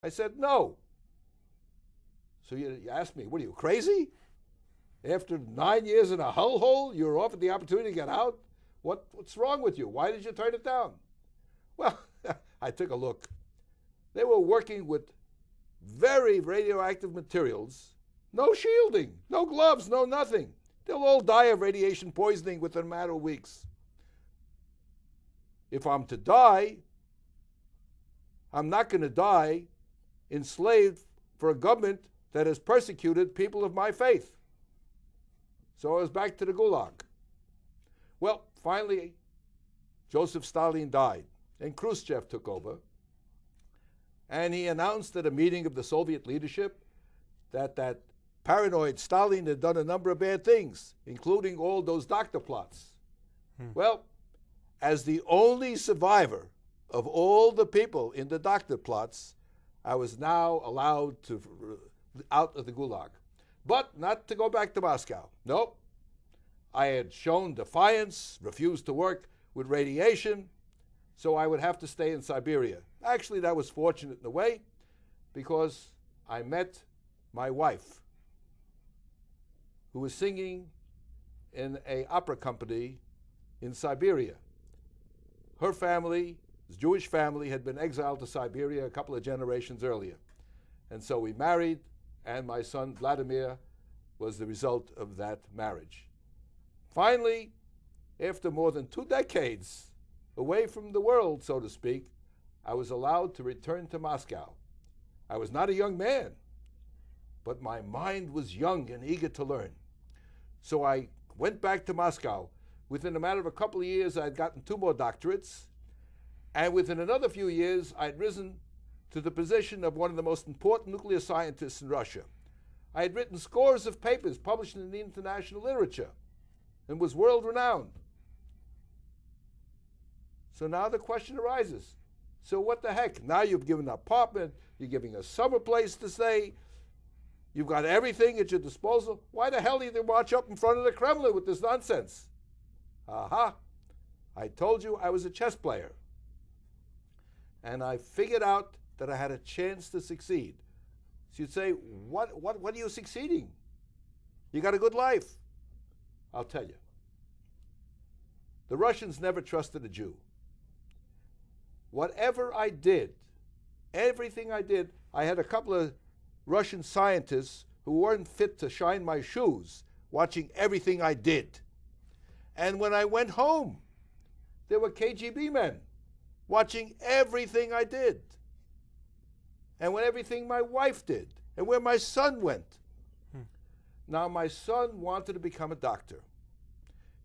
I said, no. So you asked me, what are you, crazy? After 9 years in a hellhole, you're offered the opportunity to get out? What's wrong with you? Why did you turn it down? Well, I took a look. They were working with very radioactive materials, no shielding, no gloves, no nothing. They'll all die of radiation poisoning within a matter of weeks. If I'm to die, I'm not going to die enslaved for a government that has persecuted people of my faith. So I was back to the Gulag. Well, finally, Joseph Stalin died, and Khrushchev took over. And he announced at a meeting of the Soviet leadership that paranoid Stalin had done a number of bad things, including all those doctor plots. Well, as the only survivor of all the people in the doctor plots, I was now allowed to out of the Gulag. But not to go back to Moscow. Nope. I had shown defiance, refused to work with radiation, so I would have to stay in Siberia. Actually, that was fortunate in a way, because I met my wife, who was singing in an opera company in Siberia. Her family, his Jewish family, had been exiled to Siberia a couple of generations earlier. And so we married, and my son Vladimir was the result of that marriage. Finally, after more than 2 decades away from the world, so to speak, I was allowed to return to Moscow. I was not a young man, but my mind was young and eager to learn. So I went back to Moscow. Within a matter of a couple of years, I had gotten 2 more doctorates, and within another few years, I had risen to the position of one of the most important nuclear scientists in Russia. I had written scores of papers published in the international literature and was world-renowned. So now the question arises, so what the heck? Now you've given an apartment, you're giving a summer place to stay, you've got everything at your disposal. Why the hell do you march up in front of the Kremlin with this nonsense? Aha, I told you I was a chess player. And I figured out that I had a chance to succeed. So you'd say, what are you succeeding? You got a good life. I'll tell you. The Russians never trusted a Jew. Whatever I did, everything I did, I had a couple of Russian scientists who weren't fit to shine my shoes, watching everything I did. And when I went home, there were KGB men watching everything I did. And when everything my wife did, and where my son went. Now, my son wanted to become a doctor.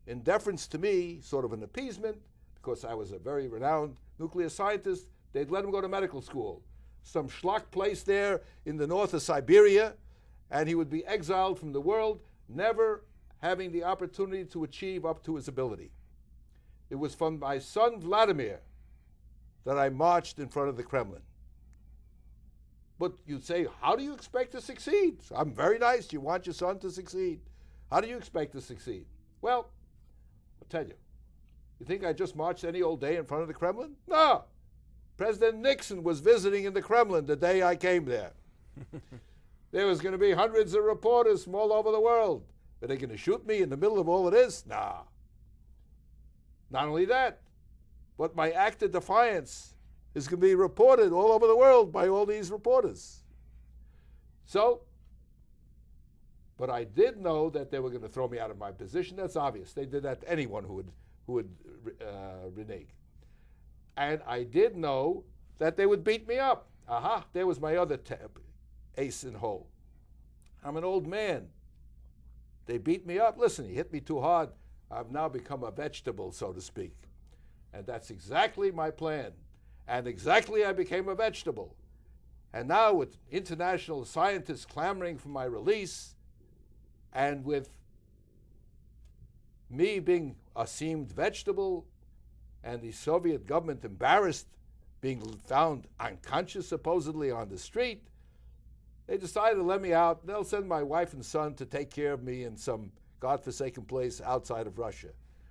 In deference to me, sort of an appeasement, because I was a very renowned nuclear scientist, they'd let him go to medical school. Some schlock place there in the north of Siberia, and he would be exiled from the world, never having the opportunity to achieve up to his ability. It was from my son Vladimir that I marched in front of the Kremlin. But you'd say, how do you expect to succeed? I'm very nice. You want your son to succeed. How do you expect to succeed? Well, I'll tell you. You think I just marched any old day in front of the Kremlin? No. President Nixon was visiting in the Kremlin the day I came there. There was going to be hundreds of reporters from all over the world. Are they going to shoot me in the middle of all of this? Nah. Not only that, but my act of defiance is going to be reported all over the world by all these reporters. So, but I did know that they were going to throw me out of my position. That's obvious. They did that to anyone who would renege. And I did know that they would beat me up. Aha, there was my other ace in hole. I'm an old man. They beat me up. Listen, he hit me too hard. I've now become a vegetable, so to speak. And that's exactly my plan. And exactly I became a vegetable. And now with international scientists clamoring for my release, and with me being a seemed vegetable, and the Soviet government embarrassed, being found unconscious supposedly on the street, they decided to let me out. They'll send my wife and son to take care of me in some godforsaken place outside of Russia.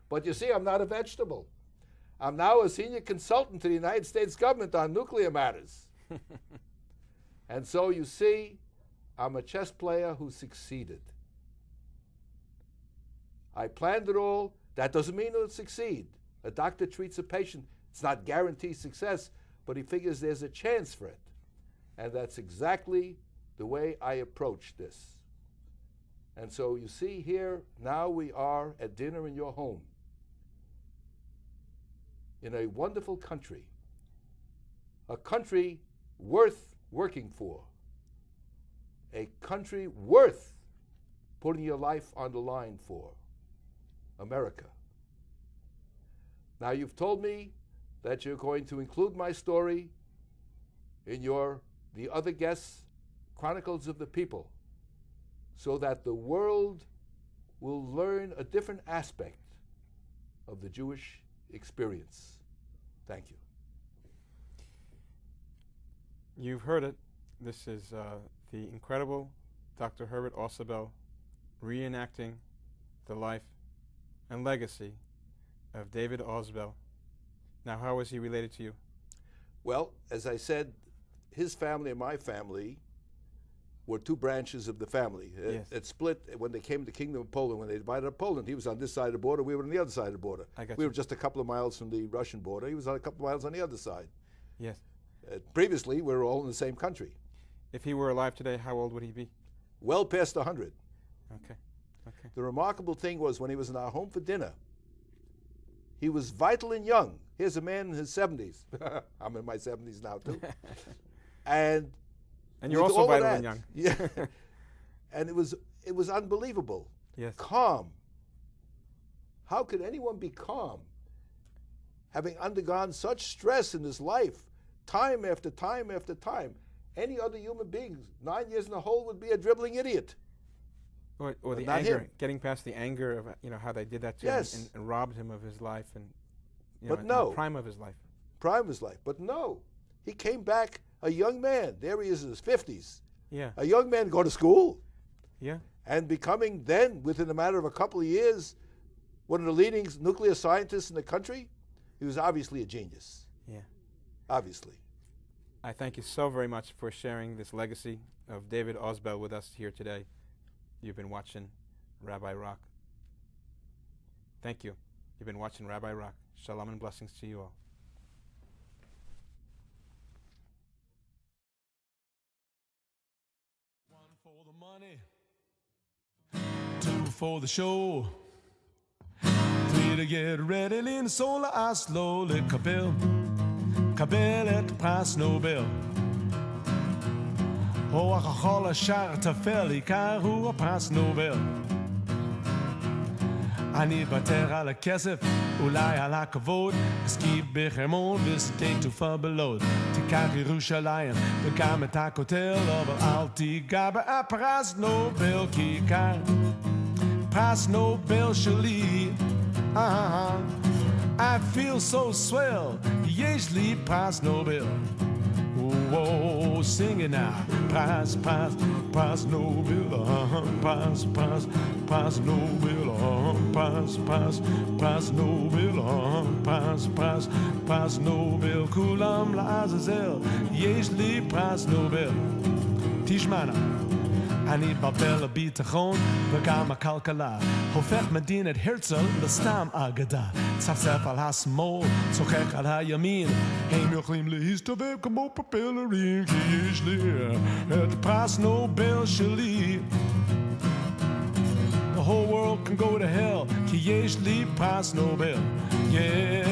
But you see, I'm not a vegetable. I'm now a senior consultant to the United States government on nuclear matters. And so you see, I'm a chess player who succeeded. I planned it all. That doesn't mean it'll succeed. A doctor treats a patient. It's not guaranteed success, but he figures there's a chance for it. And that's exactly the way I approach this. And so you see here, now we are at dinner in your home, in a wonderful country, a country worth working for, a country worth putting your life on the line for, America. Now you've told me that you're going to include my story in the other guests' Chronicles of the People, so that the world will learn a different aspect of the Jewish experience. Thank you. You've heard it. This is the incredible Dr. Herbert Ausubel reenacting the life and legacy of David Ausubel. Now, how was he related to you? Well, as I said, his family and my family were two branches of the family. Yes. It split when they came to the Kingdom of Poland. When they divided up Poland, he was on this side of the border, we were on the other side of the border. We were just a couple of miles from the Russian border. He was a couple of miles on the other side. Yes. Previously, we were all in the same country. If he were alive today, how old would he be? Well past 100. Okay. Okay. The remarkable thing was when he was in our home for dinner, he was vital and young. Here's a man in his 70s. I'm in my 70s now, too. And you're also vital and young. Yeah. And it was unbelievable. Yes. Calm. How could anyone be calm, having undergone such stress in his life, time after time after time? Any other human being, 9 years in the hole, would be a dribbling idiot. Or the not anger, him. getting past the anger of how they did that to Yes. him and robbed him of his life and But in no. the prime of his life. Prime of his life. But no, he came back a young man. There he is in his 50s. Yeah. A young man go to school. Yeah. And becoming then, within a matter of a couple of years, one of the leading nuclear scientists in the country. He was obviously a genius. Yeah. Obviously. I thank you so very much for sharing this legacy of David Ausubel with us here today. You've been watching Rabbi Rock. Thank you. You've been watching Rabbi Rock. Shalom and blessings to you all. One for the money, two for the show, three to get ready in solar. I slowly kabel at the price Nobel. Oh, I call a shar tafeli karu a price Nobel. אני אוותר על הכסף, אולי על הכבוד, אסקי בחרמון ושדה תעופה בלוד. תיקח ירושלים וגם את הכותל, אבל אל תיגע בפרס נובל, כי עיקר פרס נובל שלי. I feel so swell, יש לי פרס נובל. Whoa, sing it now. Prize Nobel, prize Nobel, prize Nobel, prize Nobel, כולם לעזאזל, יש לי פרס נובל. תשמענה, אני בבל הביטחון וגם הכלכלה, הופך מדינת הרצל לסתם אגדה. צפצף על השמאל, צוחק על הימין, הם יכולים להסתובב כמו פרפלרים, כי יש לי את פרס נובל שלי. The whole world can go to hell, כי יש לי פרס נובל. Yeah.